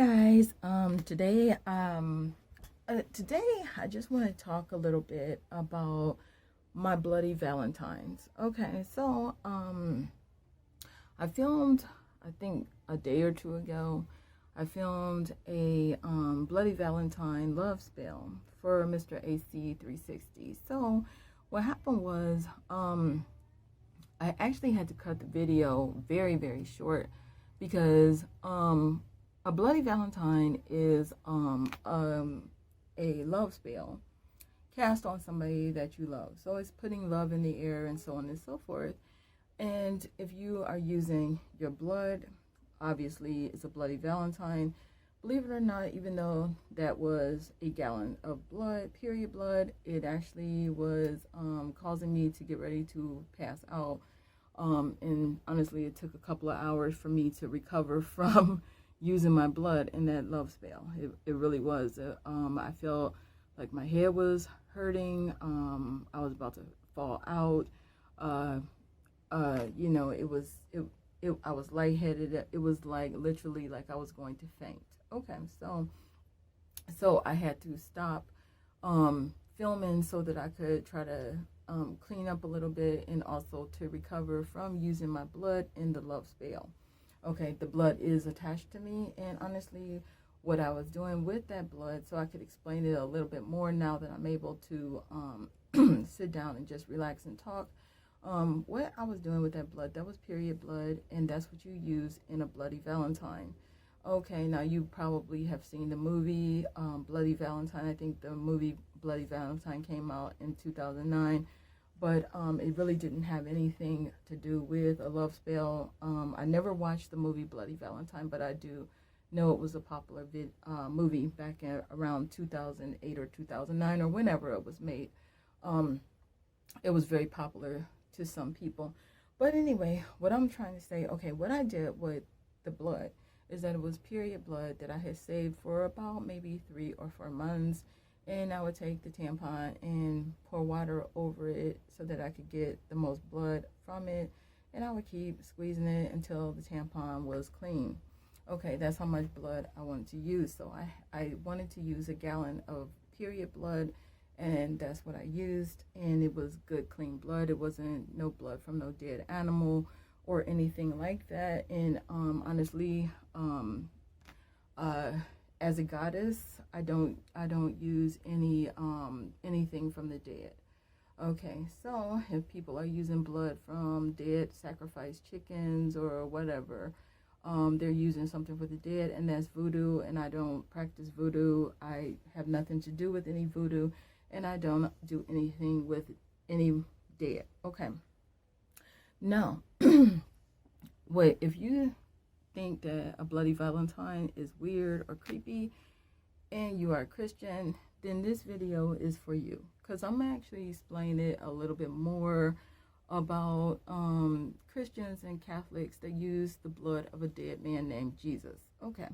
guys. Today I just want to talk a little bit about my bloody Valentines. Okay, so I filmed, I think a day or two ago, I filmed a bloody Valentine love spell for Mr. AC 360. So what happened was I actually had to cut the video very, very short because a bloody Valentine is a love spell cast on somebody that you love. So it's putting love in the air and so on and so forth. And if you are using your blood, obviously it's a bloody Valentine. Believe it or not, even though that was a gallon of blood, period blood, it actually was causing me to get ready to pass out. And honestly, it took a couple of hours for me to recover from using my blood in that love spell. It really was. I felt like my head was hurting. I was about to fall out. I was lightheaded. It was like literally like I was going to faint. Okay, so I had to stop filming so that I could try to clean up a little bit and also to recover from using my blood in the love spell. Okay, the blood is attached to me, and honestly, what I was doing with that blood, so I could explain it a little bit more now that I'm able to sit down and just relax and talk. What I was doing with that blood, that was period blood, and that's what you use in a bloody Valentine. Okay, now you probably have seen the movie Bloody Valentine. I think the movie Bloody Valentine came out in 2009. But it really didn't have anything to do with a love spell. I never watched the movie Bloody Valentine, but I do know it was a popular movie back in around 2008 or 2009 or whenever it was made. It was very popular to some people. But anyway, what I'm trying to say, okay, what I did with the blood is that it was period blood that I had saved for about maybe 3 or 4 months. And I would take the tampon and pour water over it so that I could get the most blood from it. And I would keep squeezing it until the tampon was clean. Okay, that's how much blood I wanted to use. So I wanted to use a gallon of period blood, and that's what I used. And it was good, clean blood. It wasn't no blood from no dead animal or anything like that. And honestly, as a goddess, I don't use any anything from the dead. Okay, so if people are using blood from dead sacrificed chickens or whatever, they're using something for the dead, and that's voodoo, and I don't practice voodoo. I have nothing to do with any voodoo, and I don't do anything with any dead. Okay. Now, wait, if you think that a bloody Valentine is weird or creepy and you are a Christian, then this video is for you, because I'm actually explaining it a little bit more about Christians and Catholics that use the blood of a dead man named Jesus. Okay,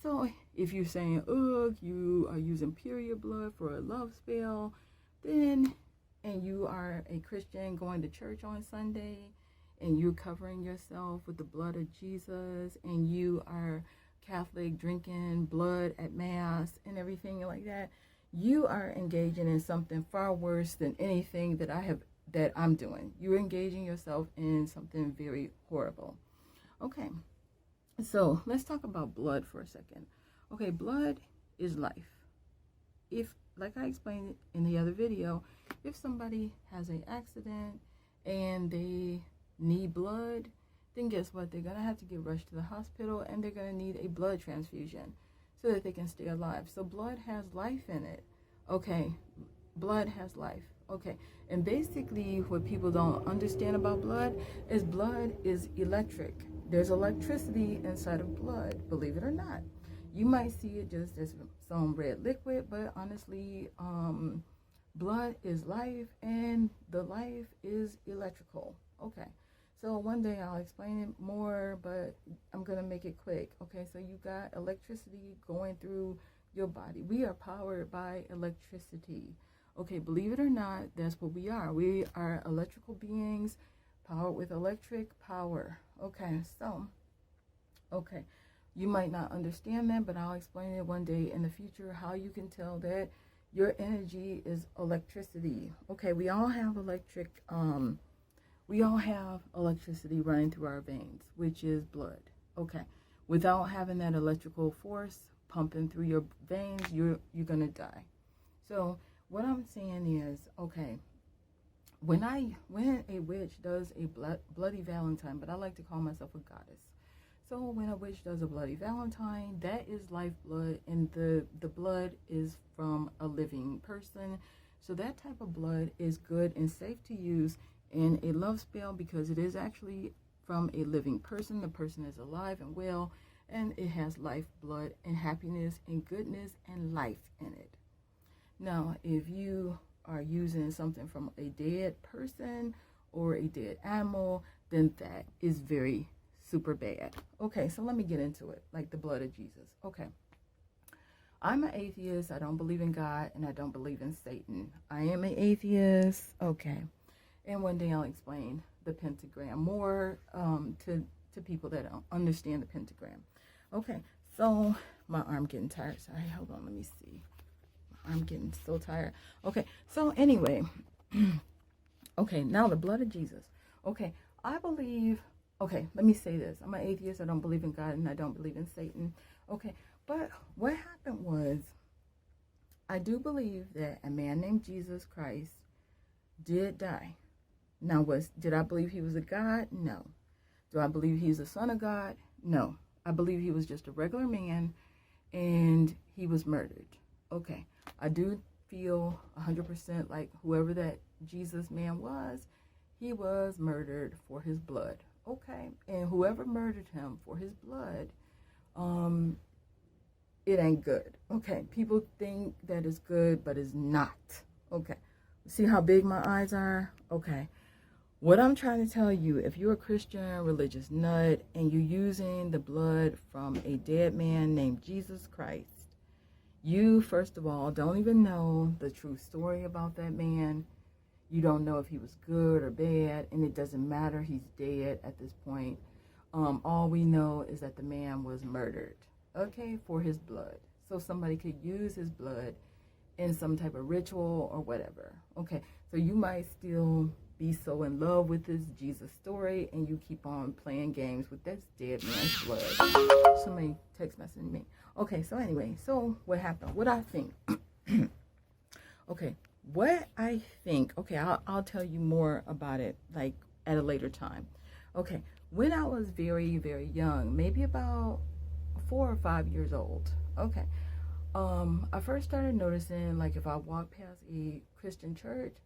so if you're saying, oh, you are using period blood for a love spell, then, and you are a Christian going to church on Sunday, and you're covering yourself with the blood of Jesus, and you are Catholic drinking blood at Mass and everything like that, you are engaging in something far worse than anything that I'm doing. You're engaging yourself in something very horrible. Okay, so let's talk about blood for a second. Okay, blood is life. If, like I explained in the other video, if somebody has an accident and they need blood, then guess what? They're going to have to get rushed to the hospital, and they're going to need a blood transfusion so that they can stay alive. So blood has life in it. Okay, blood has life. Okay, and basically what people don't understand about blood is electric. There's electricity inside of blood, believe it or not. You might see it just as some red liquid, but honestly, blood is life, and the life is electrical. Okay. So one day I'll explain it more, but I'm going to make it quick. Okay, so you got electricity going through your body. We are powered by electricity. Okay, believe it or not, that's what we are. We are electrical beings powered with electric power. Okay, You might not understand that, but I'll explain it one day in the future, how you can tell that your energy is electricity. Okay, we all have electricity running through our veins, which is blood. Okay, without having that electrical force pumping through your veins, you're gonna die. So what I'm saying is, okay, when a witch does a bloody Valentine, but I like to call myself a goddess. So when a witch does a bloody Valentine, that is lifeblood, and the blood is from a living person. So that type of blood is good and safe to use in a love spell, because it is actually from a living person. The person is alive and well, and it has life, blood, and happiness, and goodness, and life in it. Now, if you are using something from a dead person or a dead animal, then that is very super bad. Okay, so let me get into it, like the blood of Jesus. Okay, I'm an atheist. I don't believe in God, and I don't believe in Satan. I am an atheist. Okay, and one day I'll explain the pentagram more to people that don't understand the pentagram. Okay, so my arm getting tired. Sorry, hold on, let me see. I'm getting so tired. Okay, so anyway, okay, now the blood of Jesus. Okay, I believe, okay, let me say this. I'm an atheist. I don't believe in God, and I don't believe in Satan. Okay, but what happened was, I do believe that a man named Jesus Christ did die. Now, did I believe he was a God? No. Do I believe he's the son of God? No. I believe he was just a regular man, and he was murdered. Okay, I do feel 100% like whoever that Jesus man was, he was murdered for his blood. Okay, and whoever murdered him for his blood, it ain't good. Okay, people think that it's good, but it's not. Okay, see how big my eyes are? Okay, what I'm trying to tell you, if you're a Christian religious nut and you're using the blood from a dead man named Jesus Christ, you, first of all, don't even know the true story about that man. You don't know if he was good or bad, and it doesn't matter. He's dead at this point. All we know is that the man was murdered, okay, for his blood. So somebody could use his blood in some type of ritual or whatever. Okay, so you might still be so in love with this Jesus story, and you keep on playing games with this dead man's blood. Somebody text messaging me. Okay, so anyway, so what happened? What I think. Okay, what I think. Okay, I'll tell you more about it, like, at a later time. Okay, when I was very, very young, maybe about 4 or 5 years old. Okay, I first started noticing, like, if I walked past a Christian church,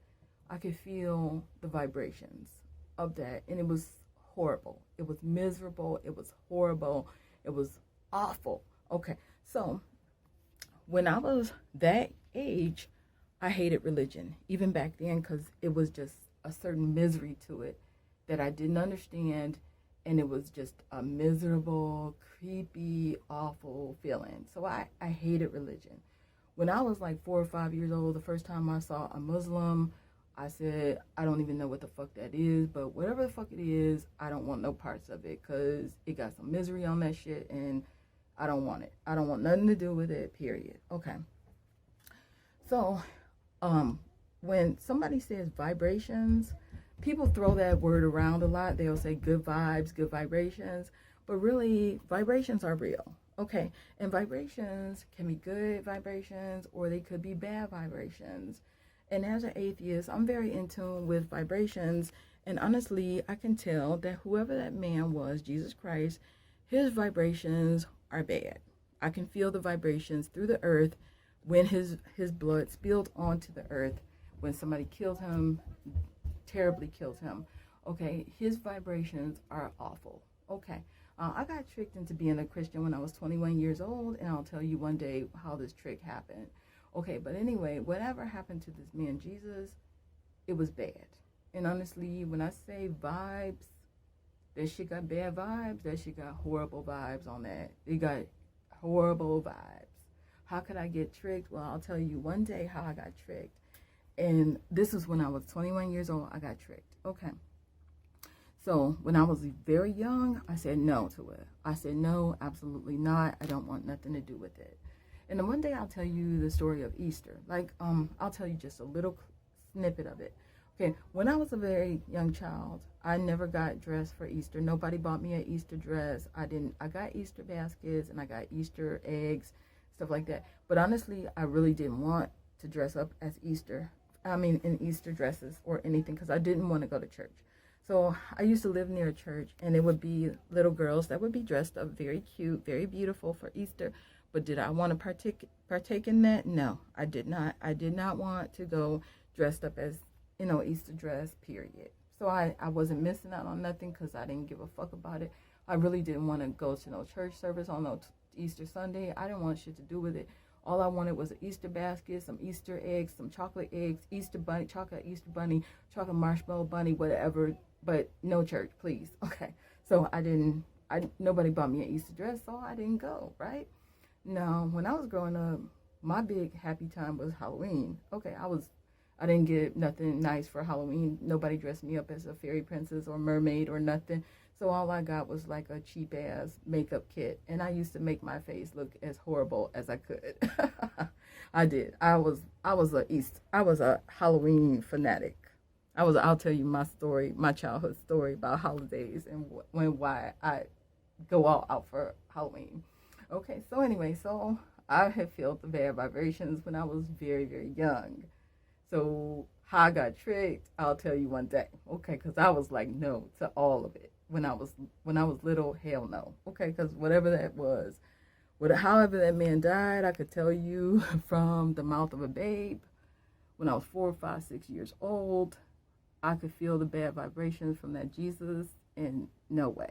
I could feel the vibrations of that, and it was horrible. It was miserable. It was horrible. It was awful. Okay, so when I was that age, I hated religion, even back then, because it was just a certain misery to it that I didn't understand, and it was just a miserable, creepy, awful feeling. So I hated religion. When I was like 4 or 5 years old, the first time I saw a Muslim, I said, I don't even know what the fuck that is, but whatever the fuck it is, I don't want no parts of it, because it got some misery on that shit, and I don't want it. I don't want nothing to do with it, period. Okay. So, when somebody says vibrations, people throw that word around a lot. They'll say good vibes, good vibrations, but really, vibrations are real. Okay, and vibrations can be good vibrations, or they could be bad vibrations. And as an atheist, I'm very in tune with vibrations. And honestly, I can tell that whoever that man was, Jesus Christ, his vibrations are bad. I can feel the vibrations through the earth when his blood spilled onto the earth, when somebody killed him, terribly killed him. Okay, his vibrations are awful. Okay, I got tricked into being a Christian when I was 21 years old, and I'll tell you one day how this trick happened. Okay, but anyway, whatever happened to this man Jesus, it was bad. And honestly, when I say vibes, that shit got bad vibes, that shit got horrible vibes on that. It got horrible vibes. How could I get tricked? Well, I'll tell you one day how I got tricked. And this was when I was 21 years old, I got tricked. Okay. So when I was very young, I said no to it. I said, no, absolutely not. I don't want nothing to do with it. And then one day I'll tell you the story of Easter. Like, I'll tell you just a little snippet of it. Okay, when I was a very young child, I never got dressed for Easter. Nobody bought me an Easter dress. I got Easter baskets and I got Easter eggs, stuff like that. But honestly, I really didn't want to dress up as Easter. In Easter dresses or anything, because I didn't want to go to church. So I used to live near a church, and it would be little girls that would be dressed up very cute, very beautiful for Easter. But did I want to partake in that? No, I did not. I did not want to go dressed up as, Easter dress, period. So I wasn't missing out on nothing because I didn't give a fuck about it. I really didn't want to go to no church service on no Easter Sunday. I didn't want shit to do with it. All I wanted was an Easter basket, some Easter eggs, some chocolate eggs, Easter bunny, chocolate Easter bunny, chocolate marshmallow bunny, whatever, but no church, please. Okay. So nobody bought me an Easter dress, so I didn't go, right? Now, when I was growing up, my big happy time was Halloween. Okay, I didn't get nothing nice for Halloween. Nobody dressed me up as a fairy princess or mermaid or nothing. So all I got was like a cheap ass makeup kit, and I used to make my face look as horrible as I could. I did. I was a Halloween fanatic. I'll tell you my story, my childhood story about holidays and why I go all out for Halloween. Okay, so anyway, I had felt the bad vibrations when I was very, very young. So how I got tricked, I'll tell you one day. Okay, because I was like no to all of it. When I was little, hell no. Okay, because whatever that was, however that man died, I could tell you from the mouth of a babe. When I was 4, 5, 6 years old, I could feel the bad vibrations from that Jesus, and no way,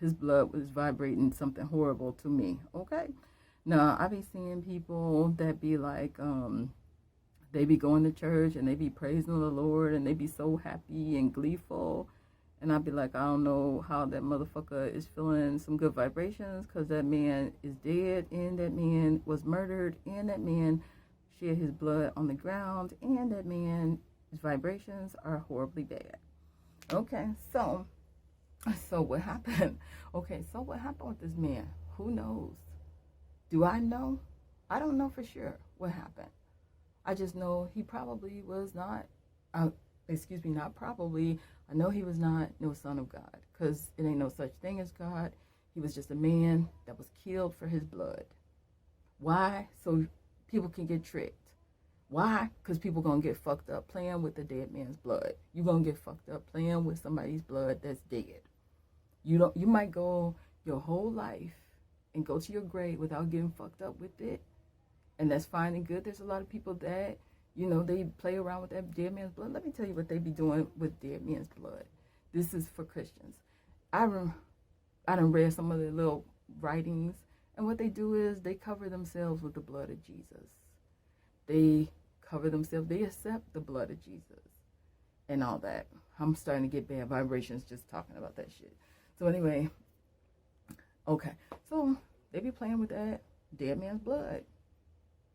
his blood was vibrating something horrible to me. Okay, now I be seeing people that be like, they be going to church and they be praising the Lord and they be so happy and gleeful. And I'd be like, I don't know how that motherfucker is feeling some good vibrations, because that man is dead, and that man was murdered, and that man shed his blood on the ground, and that man's vibrations are horribly bad. Okay, so what happened? Okay, so what happened with this man? Who knows? Do I know? I don't know for sure what happened. I just know he probably was not, not probably, I know he was not no son of God, because it ain't no such thing as God. He was just a man that was killed for his blood. Why? So people can get tricked. Why? Because people going to get fucked up playing with the dead man's blood. You're going to get fucked up playing with somebody's blood that's dead. You might go your whole life and go to your grave without getting fucked up with it. And that's fine and good. There's a lot of people that, they play around with that dead man's blood. Let me tell you what they be doing with dead man's blood. This is for Christians. I done read some of their little writings, and what they do is they cover themselves with the blood of Jesus. They cover themselves. They accept the blood of Jesus and all that. I'm starting to get bad vibrations just talking about that shit. So anyway, okay. So they be playing with that dead man's blood,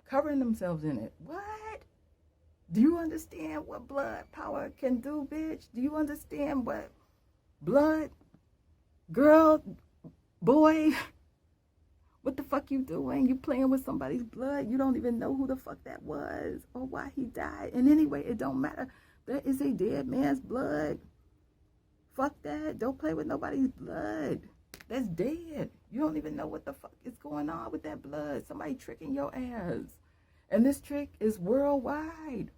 covering themselves in it. What? Do you understand what blood power can do, bitch? Do you understand what blood, girl, boy, what the fuck you doing? You playing with somebody's blood. You don't even know who the fuck that was or why he died. And anyway, it don't matter. That is a dead man's blood. Fuck that. Don't play with nobody's blood. That's dead. You don't even know what the fuck is going on with that blood. Somebody tricking your ass. And this trick is worldwide.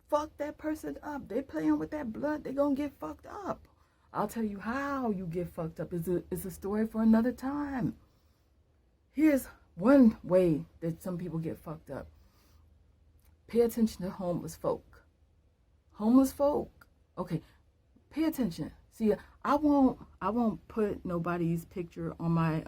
Fuck that person up. They playing with that blood. They gonna get fucked up. I'll tell you how you get fucked up. It's a story for another time. Here's one way that some people get fucked up. Pay attention to homeless folk. Homeless folk. Okay, pay attention. See, I won't put nobody's picture on my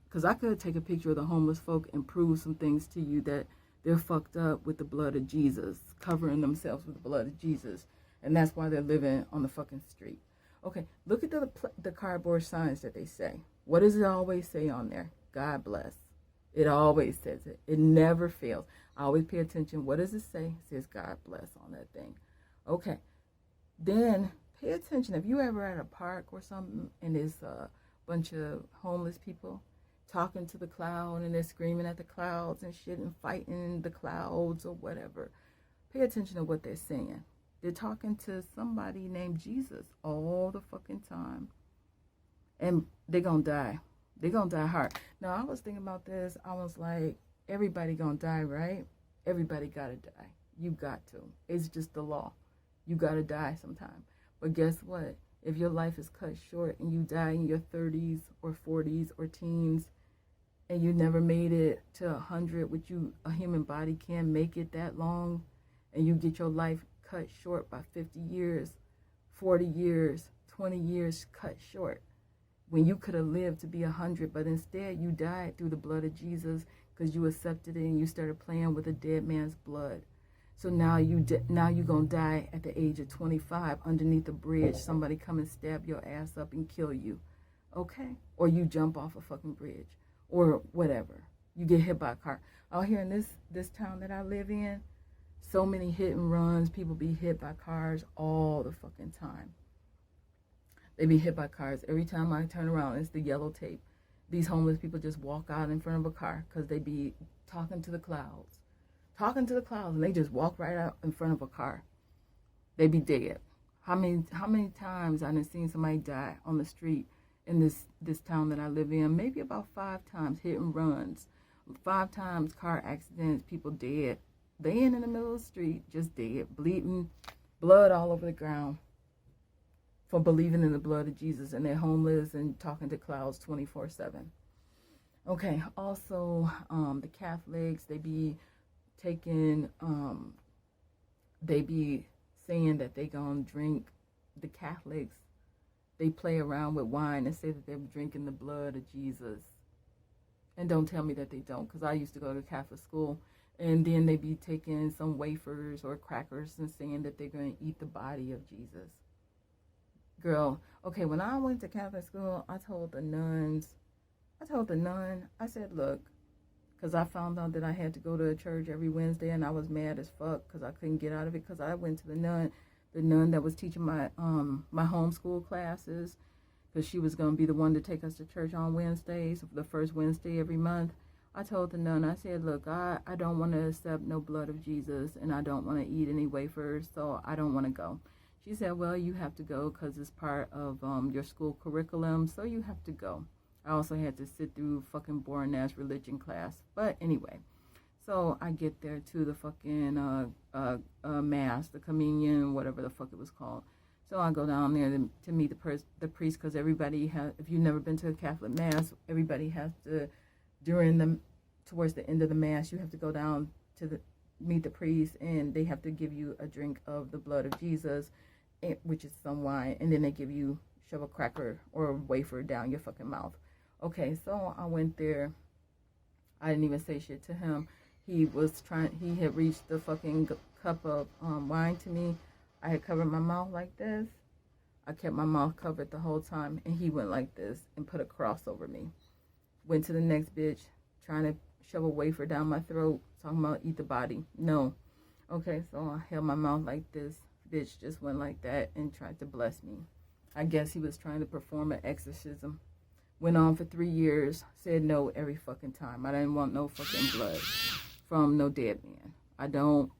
because I could take a picture of the homeless folk and prove some things to you that they're fucked up with the blood of Jesus, covering themselves with the blood of Jesus, and that's why they're living on the fucking street. Okay, look at the cardboard signs that they say. What does it always say on there? God bless. It always says it. It never fails. I always pay attention. What does it say? It says God bless on that thing. Okay. Then pay attention. If you ever at a park or something and there's a bunch of homeless people talking to the cloud and they're screaming at the clouds and shit and fighting the clouds or whatever, pay attention to what they're saying. They're talking to somebody named Jesus all the fucking time. And they're going to die. They're going to die hard. Now, I was thinking about this. I was like, everybody going to die, right? Everybody got to die. You got to. It's just the law. You got to die sometime. But guess what? If your life is cut short and you die in your 30s or 40s or teens and you never made it to 100, which a human body can't make it that long, and you get your life cut short by 50 years, 40 years, 20 years cut short, when you could have lived to be 100, but instead you died through the blood of Jesus because you accepted it and you started playing with a dead man's blood. So now you're going to die at the age of 25 underneath a bridge. Somebody come and stab your ass up and kill you. Okay? Or you jump off a fucking bridge. Or whatever. You get hit by a car. Out here in this town that I live in, so many hit and runs. People be hit by cars all the fucking time. They be hit by cars. Every time I turn around, it's the yellow tape. These homeless people just walk out in front of a car because they be talking to the clouds. Talking to the clouds, and they just walk right out in front of a car. They be dead. How many times I done seen somebody die on the street in this town that I live in? Maybe about 5 times hit and runs. 5 times car accidents, people dead. Laying in the middle of the street, just dead, bleeding, blood all over the ground for believing in the blood of Jesus, and they're homeless and talking to clouds 24/7. Okay, also the Catholics, they be taking, they be saying that they gonna drink, the Catholics, they play around with wine and say that they're drinking the blood of Jesus. And don't tell me that they don't, because I used to go to Catholic school, and then they be taking some wafers or crackers and saying that they're going to eat the body of Jesus. Girl, okay, when I went to Catholic school, I told the nun, I said, look, because I found out that I had to go to church every Wednesday, and I was mad as fuck because I couldn't get out of it, because I went to the nun that was teaching my homeschool classes, because she was going to be the one to take us to church on Wednesdays, the first Wednesday every month. I told the nun, I said, look, I don't want to accept no blood of Jesus, and I don't want to eat any wafers, so I don't want to go. She said, well, you have to go because it's part of your school curriculum, so you have to go. I also had to sit through fucking boring ass religion class. But anyway, so I get there to the fucking mass, the communion, whatever the fuck it was called. So I go down there to meet the priest, because everybody has, if you've never been to a Catholic mass, everybody has to, towards the end of the mass, you have to go down to meet the priest, and they have to give you a drink of the blood of Jesus, which is some wine, and then they shove a cracker or a wafer down your fucking mouth. Okay, so I went there. I didn't even say shit to him. He had reached the fucking cup of wine to me. I had covered my mouth like this. I kept my mouth covered the whole time, and he went like this and put a cross over me. Went to the next bitch, trying to shove a wafer down my throat, talking about eat the body. No. Okay, so I held my mouth like this. Bitch just went like that and tried to bless me. I guess he was trying to perform an exorcism. Went on for 3 years. Said no every fucking time. I didn't want no fucking blood from no dead man. I don't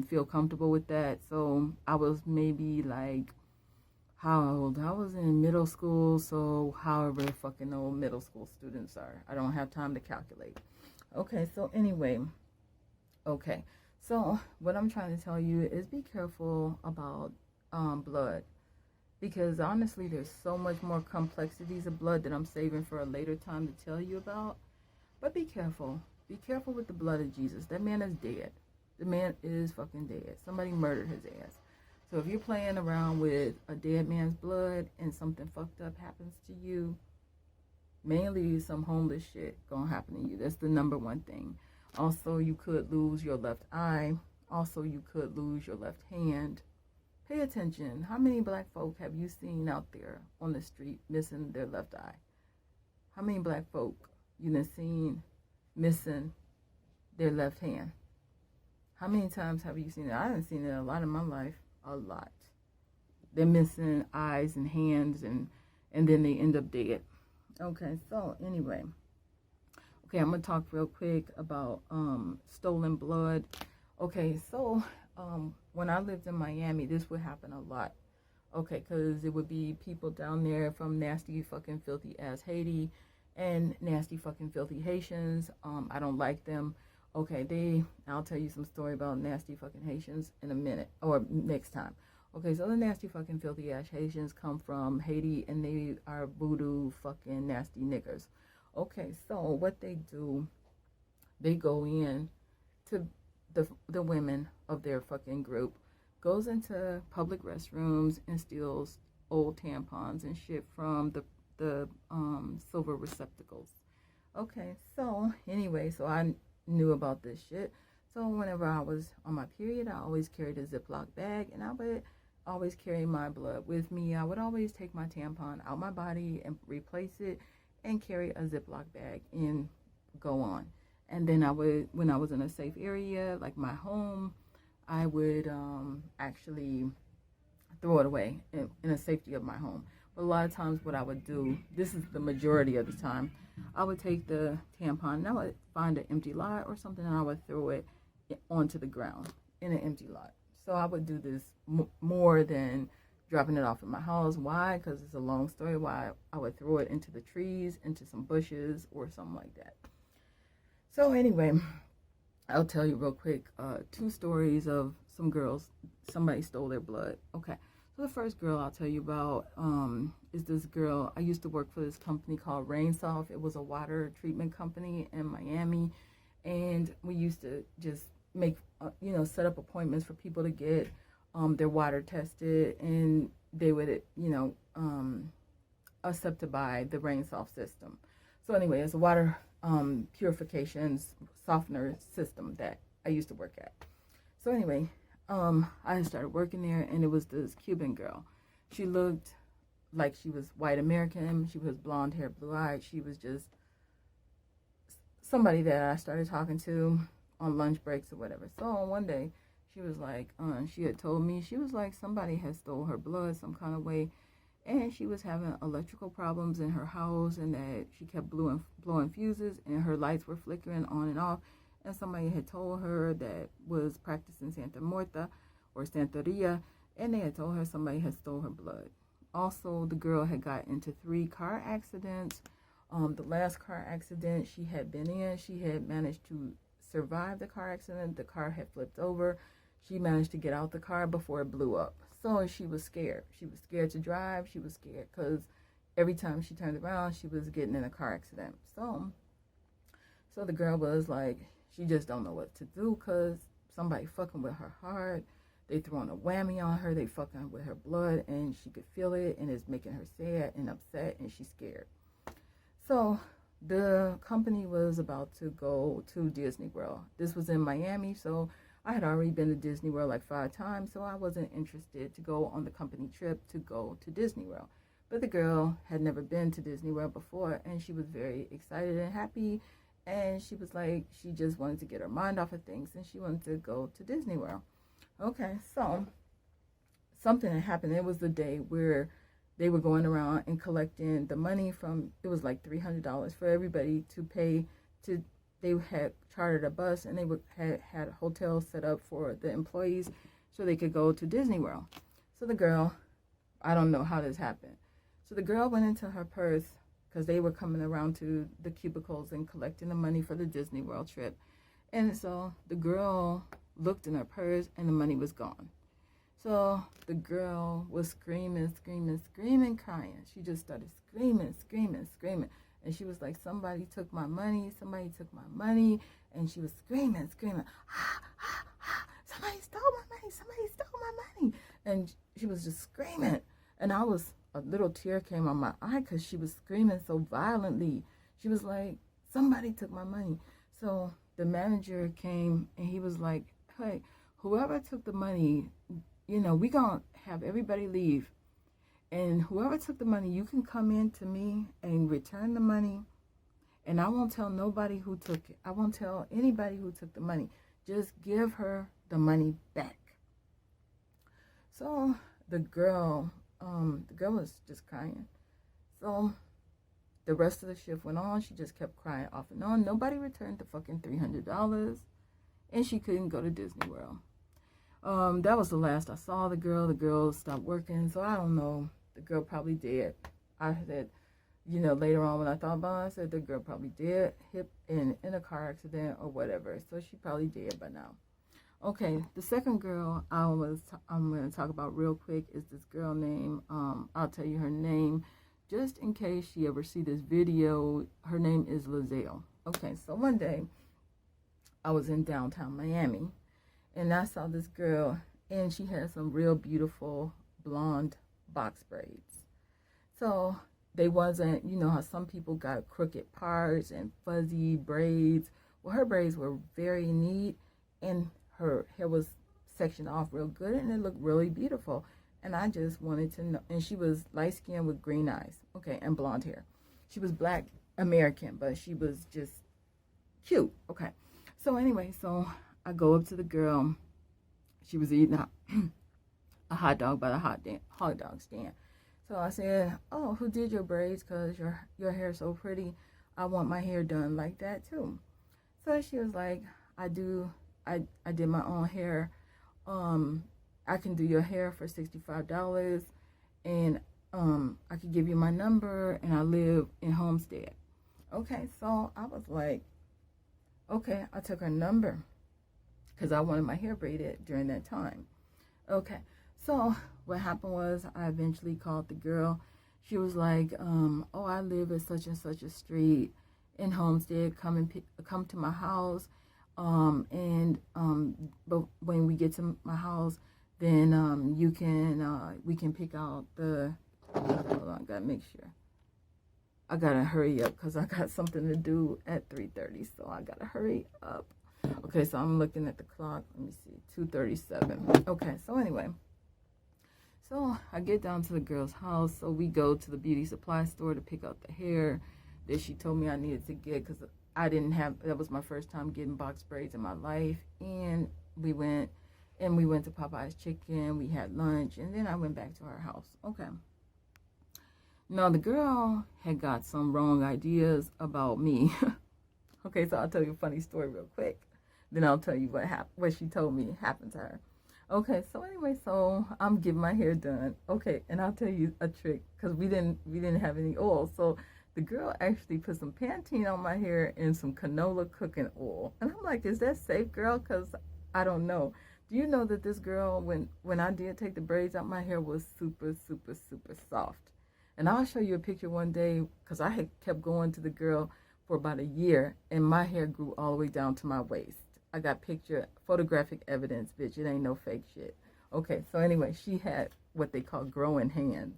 feel comfortable with that. So I was maybe like, how old? I was in middle school, so however fucking old middle school students are. I don't have time to calculate. Okay, so anyway. Okay, so what I'm trying to tell you is be careful about blood. Because honestly, there's so much more complexities of blood that I'm saving for a later time to tell you about. But be careful. Be careful with the blood of Jesus. That man is dead. The man is fucking dead. Somebody murdered his ass. So if you're playing around with a dead man's blood and something fucked up happens to you, mainly some homeless shit gonna happen to you. That's the number one thing. Also, you could lose your left eye. Also, you could lose your left hand. Pay attention. How many black folk have you seen out there on the street missing their left eye? How many black folk you done seen missing their left hand? How many times have you seen it? I haven't seen it a lot in my life. A lot. they're missing eyes and hands, and then they end up dead. Okay, so anyway, okay, I'm gonna talk real quick about stolen blood. Okay, so when I lived in Miami, this would happen a lot. Okay, because it would be people down there from nasty fucking filthy ass Haiti and nasty fucking filthy Haitians. I don't like them. Okay, I'll tell you some story about nasty fucking Haitians in a minute, or next time. Okay, so the nasty fucking filthy ass Haitians come from Haiti, and they are voodoo fucking nasty niggers. Okay, so what they do, they go in to the women of their fucking group, goes into public restrooms and steals old tampons and shit from the silver receptacles. Okay, so anyway, so I knew about this shit. So whenever I was on my period, I always carried a Ziploc bag, and I would always carry my blood with me. I would always take my tampon out my body and replace it and carry a Ziploc bag and go on. And then I would, when I was in a safe area, like my home, I would actually throw it away in the safety of my home. But a lot of times what I would do, this is the majority of the time, I would take the tampon and I would find an empty lot or something, and I would throw it onto the ground in an empty lot. So I would do this more than dropping it off at my house. Why? Because it's a long story why I would throw it into the trees, into some bushes or something like that. So anyway, I'll tell you real quick 2 stories of some girls, somebody stole their blood. Okay, so the first girl I'll tell you about is this girl. I used to work for this company called Rainsoft. It was a water treatment company in Miami, and we used to just make, set up appointments for people to get their water tested, and they would, accepted by the Rainsoft system. So anyway, it's a water purification softener system that I used to work at. So anyway, I started working there, and it was this Cuban girl. She looked like she was white American. She was blonde hair, blue eyed. She was just somebody that I started talking to on lunch breaks or whatever. So one day she was like, she had told me, she was like, somebody had stole her blood some kind of way, and she was having electrical problems in her house, and that she kept blowing fuses, and her lights were flickering on and off. And somebody had told her that was practicing Santa Muerta or Santeria, and they had told her somebody had stole her blood. Also, the girl had got into 3 car accidents. The last car accident she had been in, she had managed to survive the car accident. The car had flipped over. She managed to get out the car before it blew up. So she was scared. She was scared to drive. She was scared because every time she turned around, she was getting in a car accident. So the girl was like, she just don't know what to do because somebody fucking with her heart. They throwing a whammy on her. They fucking with her blood, and she could feel it, and it's making her sad and upset, and she's scared. So the company was about to go to Disney World. This was in Miami, so I had already been to Disney World like 5 times, so I wasn't interested to go on the company trip to go to Disney World. But the girl had never been to Disney World before, and she was very excited and happy, and she was like, she just wanted to get her mind off of things, and she wanted to go to Disney World. Okay, so something had happened. It was the day where they were going around and collecting the money from, it was like $300 for everybody to pay to, they had chartered a bus, and they had a hotel set up for the employees so they could go to Disney World. So the girl, I don't know how this happened. So the girl went into her purse, because they were coming around to the cubicles and collecting the money for the Disney World trip. And so the girl looked in her purse, and the money was gone. So the girl was screaming, crying. She just started screaming. And she was like, somebody took my money. And she was screaming. Somebody stole my money. And she was just screaming. And a little tear came on my eye because she was screaming so violently. She was like, somebody took my money. So the manager came, and he was like, hey, whoever took the money, we gonna have everybody leave, and whoever took the money, you can come in to me and return the money, and I won't tell nobody who took it. I won't tell anybody who took the money. Just give her the money back. So the girl was just crying. So the rest of the shift went on. She just kept crying off and on. Nobody returned the fucking $300, and she couldn't go to Disney World. That was the last I saw the girl. The girl stopped working, so I don't know. The girl probably dead. I said, later on when I thought about it, I said the girl probably dead, hit in a car accident or whatever. So she probably dead by now. Okay, the second girl I'm going to talk about real quick is this girl named, I'll tell you her name just in case she ever see this video. Her name is Lizelle. Okay, so one day I was in downtown Miami and I saw this girl and she had some real beautiful blonde box braids. So they wasn't, how some people got crooked parts and fuzzy braids. Well, her braids were very neat and her hair was sectioned off real good and it looked really beautiful. And I just wanted to know. And she was light skinned with green eyes, okay, and blonde hair. She was Black American, but she was just cute, okay. So anyway, so I go up to the girl. She was eating a hot dog by the hot dog stand. So I said, "Oh, who did your braids? Cause your hair is so pretty. I want my hair done like that too." So she was like, "I did my own hair. I can do your hair for $65, and I could give you my number, and I live in Homestead." Okay, so I was like, okay, I took her number because I wanted my hair braided during that time. Okay, so what happened was I eventually called the girl. She was like, "Oh, I live at such and such a street in Homestead. Come to my house, but when we get to my house, then we can pick out the." Hold on, I gotta make sure. I gotta hurry up because I got something to do at 3:30, so I gotta hurry up. Okay, so I'm looking at the clock. Let me see, 2:37. Okay, so anyway, so I get down to the girl's house. So we go to the beauty supply store to pick out the hair that she told me I needed to get because I didn't have. That was my first time getting box braids in my life, and we went to Popeye's Chicken. We had lunch, and then I went back to her house. Okay. Now, the girl had got some wrong ideas about me. Okay, so I'll tell you a funny story real quick. Then I'll tell you what she told me happened to her. Okay, so anyway, so I'm getting my hair done. Okay, and I'll tell you a trick because we didn't have any oil. So the girl actually put some Pantene on my hair and some canola cooking oil. And I'm like, is that safe, girl? Because I don't know. Do you know that this girl, when I did take the braids out, my hair was super, super, super soft. And I'll show you a picture one day because I had kept going to the girl for about a year and my hair grew all the way down to my waist. I got photographic evidence, bitch. It ain't no fake shit. Okay, so anyway, she had what they call growing hands.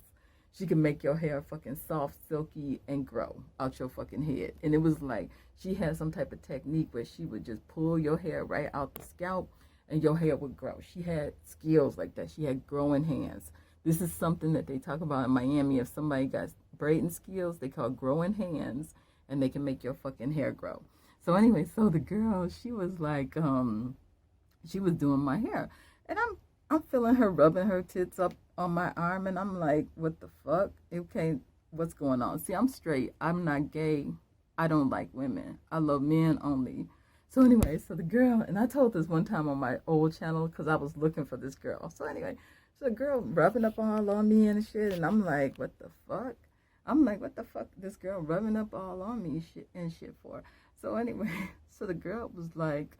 She can make your hair fucking soft, silky, and grow out your fucking head. And it was like she had some type of technique where she would just pull your hair right out the scalp and your hair would grow. She had skills like that. She had growing hands. This is something that they talk about in Miami. If somebody got braiding skills, they call growing hands, and they can make your fucking hair grow. So anyway, so the girl, she was like, she was doing my hair, and I'm feeling her rubbing her tits up on my arm, and I'm like, what the fuck? Okay, what's going on? See, I'm straight. I'm not gay. I don't like women. I love men only. So anyway, so the girl, and I told this one time on my old channel because I was looking for this girl. So anyway. The girl rubbing up all on me and shit, and I'm like, what the fuck? I'm like, what the fuck this girl rubbing up all on me and shit for? So anyway, so the girl was like,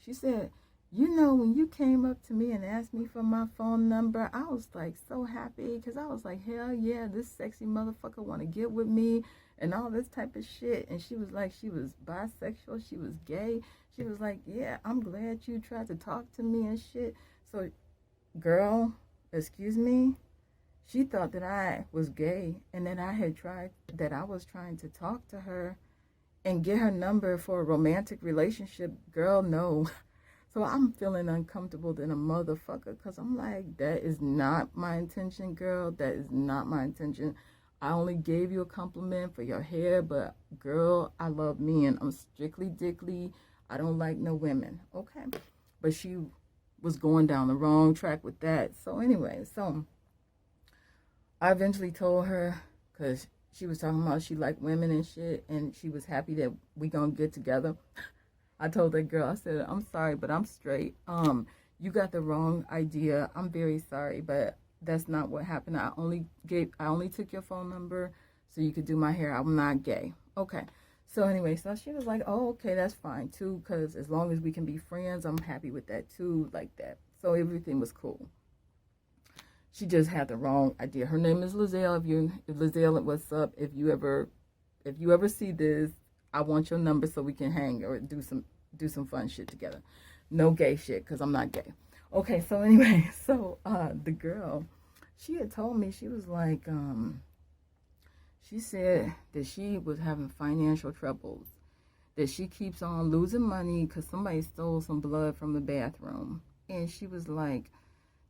she said, when you came up to me and asked me for my phone number, I was like so happy because I was like, hell yeah, this sexy motherfucker want to get with me and all this type of shit. And she was like, she was bisexual, she was gay. She was like, yeah, I'm glad you tried to talk to me and shit. So, girl, excuse me, she thought that I was gay and that I was trying to talk to her and get her number for a romantic relationship. Girl, no. So I'm feeling uncomfortable than a motherfucker because I'm like, that is not my intention, girl. That is not my intention. I only gave you a compliment for your hair, but girl, I love men. I'm strictly dickly. I don't like no women. Okay. But she was going down the wrong track with that. So anyway, so I eventually told her, because she was talking about she liked women and shit, and she was happy that we gonna get together. I told that girl, I said, I'm sorry, but I'm straight. You got the wrong idea. I'm very sorry, but that's not what happened. I only took your phone number so you could do my hair. I'm not gay. Okay. So anyway, so she was like, oh, okay, that's fine too, because as long as we can be friends, I'm happy with that too, like that. So everything was cool. She just had the wrong idea. Her name is Lizelle. If Lizelle, what's up? If you ever see this, I want your number so we can hang or do some fun shit together. No gay shit, because I'm not gay. Okay, so anyway, so the girl, she had told me, she was like, she said that she was having financial troubles, that she keeps on losing money because somebody stole some blood from the bathroom. And she was like,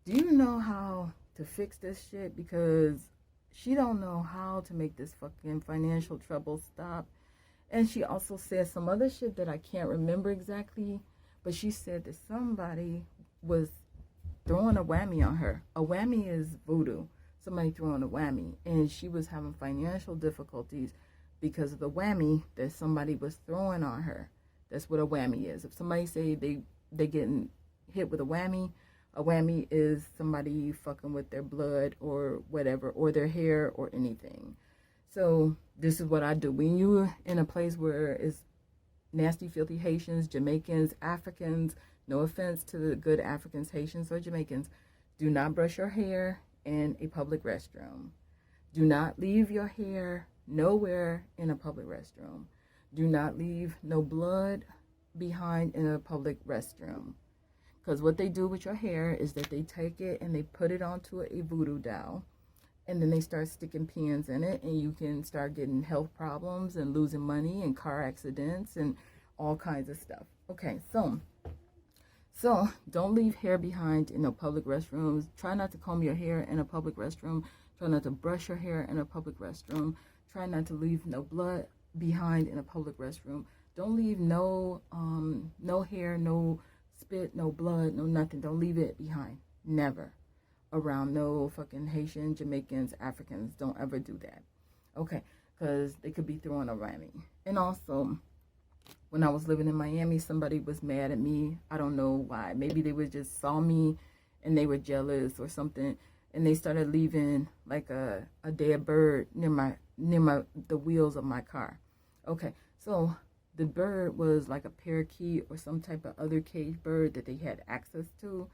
do you know how to fix this shit? Because she don't know how to make this fucking financial trouble stop. And she also said some other shit that I can't remember exactly, but she said that somebody was throwing a whammy on her. A whammy is voodoo. Somebody throwing a whammy. And she was having financial difficulties because of the whammy that somebody was throwing on her. That's what a whammy is. If somebody say they getting hit with a whammy is somebody fucking with their blood or whatever, or their hair or anything. So this is what I do. When you're in a place where it's nasty, filthy Haitians, Jamaicans, Africans, no offense to the good Africans, Haitians, or Jamaicans, do not brush your hair in a public restroom. Do not leave your hair nowhere in a public restroom. Do not leave no blood behind in a public restroom. Because what they do with your hair is that they take it and they put it onto a voodoo doll. And then they start sticking pins in it, and you can start getting health problems and losing money and car accidents and all kinds of stuff. Okay, so don't leave hair behind in a public restrooms. Try not to comb your hair in a public restroom. Try not to brush your hair in a public restroom. Try not to leave no blood behind in a public restroom. Don't leave no hair, no spit, no blood, no nothing. Don't leave it behind. Never. Around no fucking Haitian, Jamaicans, Africans. Don't ever do that. Okay, because they could be throwing a whammy. And also, when I was living in Miami, somebody was mad at me. I don't know why. Maybe they would just saw me and they were jealous or something, and they started leaving like a dead bird near the wheels of my car. Okay, so the bird was like a parakeet or some type of other cage bird that they had access to,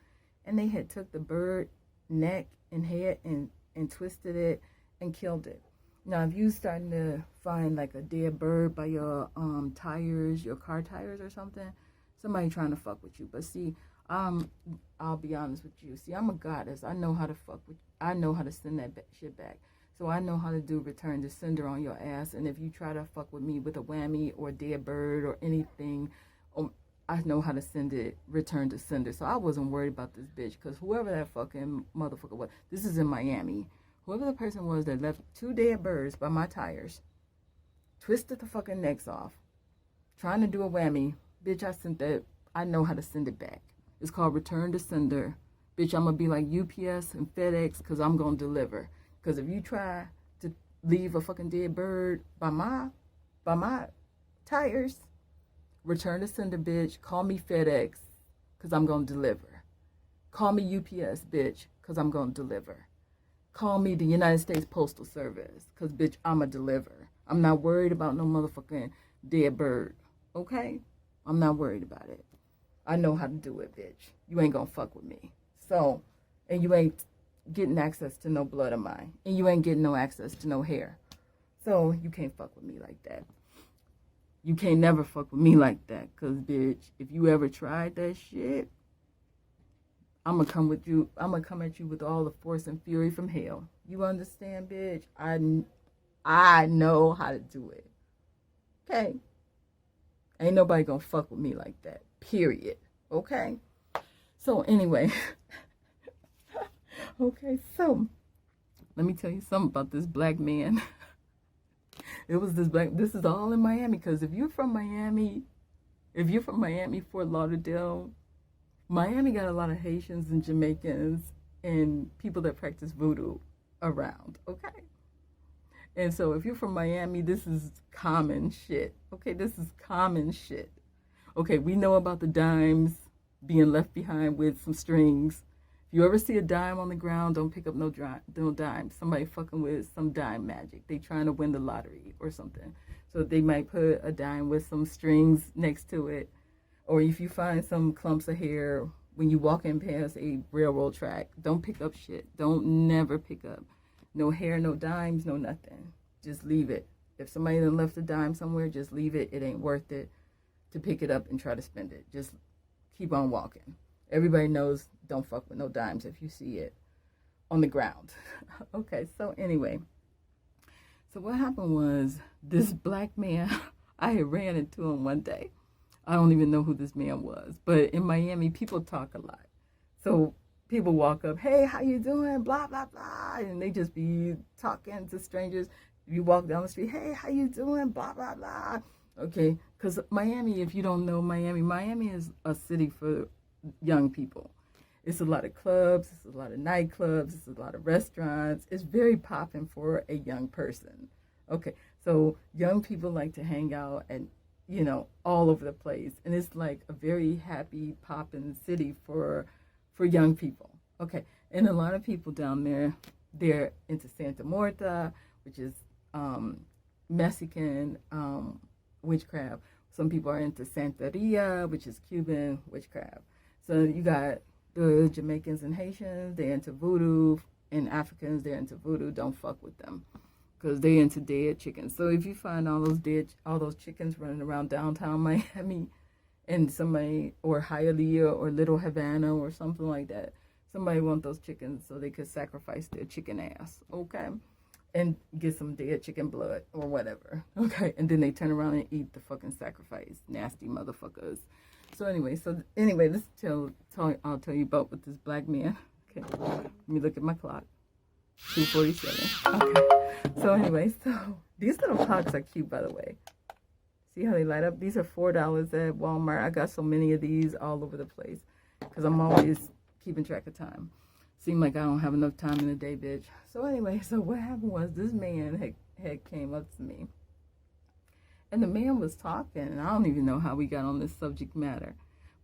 and they had took the bird neck and head and twisted it and killed it. Now, if you starting to find like a dead bird by your tires, your car tires or something, somebody trying to fuck with you. But see, I'll be honest with you. See, I'm a goddess. I know how to I know how to send that shit back. So I know how to do return to sender on your ass. And if you try to fuck with me with a whammy or a dead bird or anything, I know how to send it, return to sender. So I wasn't worried about this bitch, because whoever that fucking motherfucker was, this is in Miami, whoever the person was that left 2 dead birds by my tires, twisted the fucking necks off, trying to do a whammy, bitch, I sent that, I know how to send it back. It's called return to sender. Bitch, I'm going to be like UPS and FedEx, because I'm going to deliver. Because if you try to leave a fucking dead bird by my tires, return to sender, bitch. Call me FedEx, because I'm going to deliver. Call me UPS, bitch, because I'm going to deliver. Call me the United States Postal Service, because, bitch, I'm a deliver. I'm not worried about no motherfucking dead bird, okay? I'm not worried about it. I know how to do it, bitch. You ain't going to fuck with me. So, and you ain't getting access to no blood of mine. And you ain't getting no access to no hair. So, you can't fuck with me like that. You can't never fuck with me like that, because, bitch, if you ever tried that shit, I'm going to come with you. I'm going to come at you with all the force and fury from hell. You understand, bitch? I know how to do it. Okay? Ain't nobody going to fuck with me like that. Period. Okay? So, anyway. Okay, so, let me tell you something about this black man. It was this is all in Miami, because if you're from Miami, Fort Lauderdale, Miami got a lot of Haitians and Jamaicans and people that practice voodoo around, okay? And so if you're from Miami, this is common shit. Okay, this is common shit. Okay, we know about the dimes being left behind with some strings. If you ever see a dime on the ground, don't pick up no dime. Somebody fucking with some dime magic. They trying to win the lottery or something. So they might put a dime with some strings next to it. Or if you find some clumps of hair when you walk in past a railroad track, don't pick up shit. Don't never pick up no hair, no dimes, no nothing. Just leave it. If somebody done left a dime somewhere, just leave it. It ain't worth it to pick it up and try to spend it. Just keep on walking. Everybody knows don't fuck with no dimes if you see it on the ground. Okay, so anyway. So what happened was this black man, I had ran into him one day. I don't even know who this man was. But in Miami, people talk a lot. So people walk up, hey, how you doing? Blah, blah, blah. And they just be talking to strangers. You walk down the street, hey, how you doing? Blah, blah, blah. Okay, because Miami, if you don't know Miami is a city for young people. It's a lot of clubs, it's a lot of nightclubs, it's a lot of restaurants. It's very popping for a young person. Okay, so young people like to hang out and, you know, all over the place. And it's like a very happy, popping city for young people. Okay, and a lot of people down there, they're into Santa Muerta, which is Mexican witchcraft. Some people are into Santeria, which is Cuban witchcraft. So you got the Jamaicans and Haitians, they're into voodoo, and Africans, they're into voodoo. Don't fuck with them because they're into dead chickens. So if you find all those chickens running around downtown Miami and somebody, or Hialeah or Little Havana or something like that, somebody want those chickens so they could sacrifice their chicken ass, okay? And get some dead chicken blood or whatever, okay? And then they turn around and eat the fucking sacrifice. Nasty motherfuckers. So anyway, let's I'll tell you about with this black man. Okay, let me look at my clock. 2:47. Okay. So anyway, so these little clocks are cute, by the way. See how they light up? These are $4 at Walmart. I got so many of these all over the place because I'm always keeping track of time. Seem like I don't have enough time in the day, bitch. So anyway, so what happened was this man had came up to me. And the man was talking, and I don't even know how we got on this subject matter.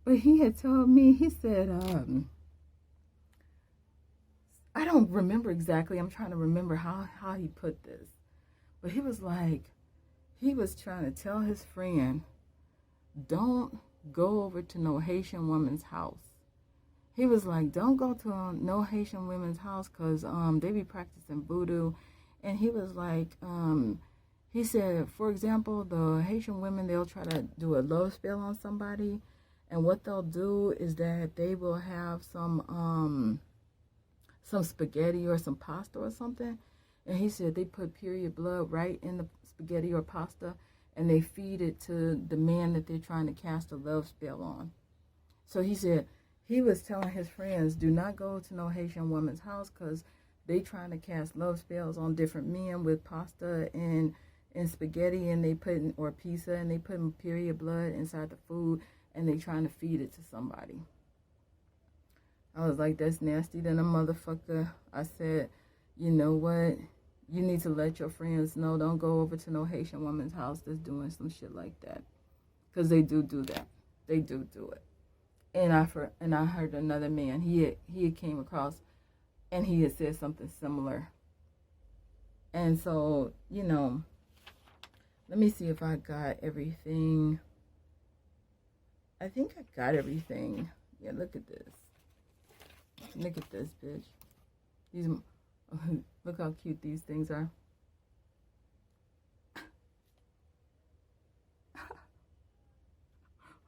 But he had told me, he said, I don't remember exactly. I'm trying to remember how he put this. But he was like, he was trying to tell his friend, don't go over to no Haitian woman's house. He was like, don't go to no Haitian women's house because they be practicing voodoo. And he was like, he said, for example, the Haitian women, they'll try to do a love spell on somebody. And what they'll do is that they will have some spaghetti or some pasta or something. And he said they put period blood right in the spaghetti or pasta. And they feed it to the man that they're trying to cast a love spell on. So he said he was telling his friends, do not go to no Haitian woman's house because they trying to cast love spells on different men with pasta and spaghetti, and they putting, or pizza, and they putting period blood inside the food, and they trying to feed it to somebody. I was like, that's nasty than a motherfucker. I said, you know what? You need to let your friends know. Don't go over to no Haitian woman's house that's doing some shit like that, because they do that. They do it. And I heard another man. He had came across, and he had said something similar. And so, you know. Let me see if I got everything. I think I got everything. Yeah, look at this. Look at this, bitch. These, look how cute these things are.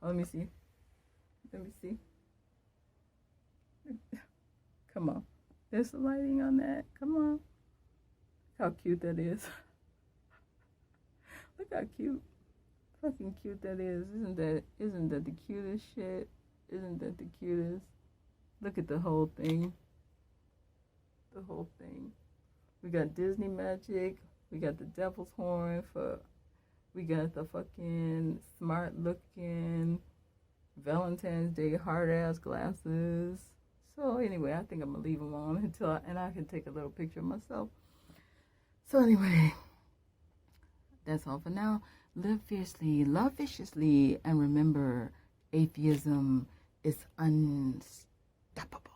Oh, let me see. Let me see. Come on. There's the lighting on that. Come on. Look how cute that is. Look how fucking cute that is. Isn't that the cutest shit? Isn't that the cutest? Look at the whole thing. The whole thing. We got Disney magic. We got the devil's horn we got the fucking smart looking Valentine's Day hard-ass glasses. So anyway, I think I'm going to leave them on until I can take a little picture of myself. So anyway, that's all for now. Live fiercely, love viciously, and remember, atheism is unstoppable.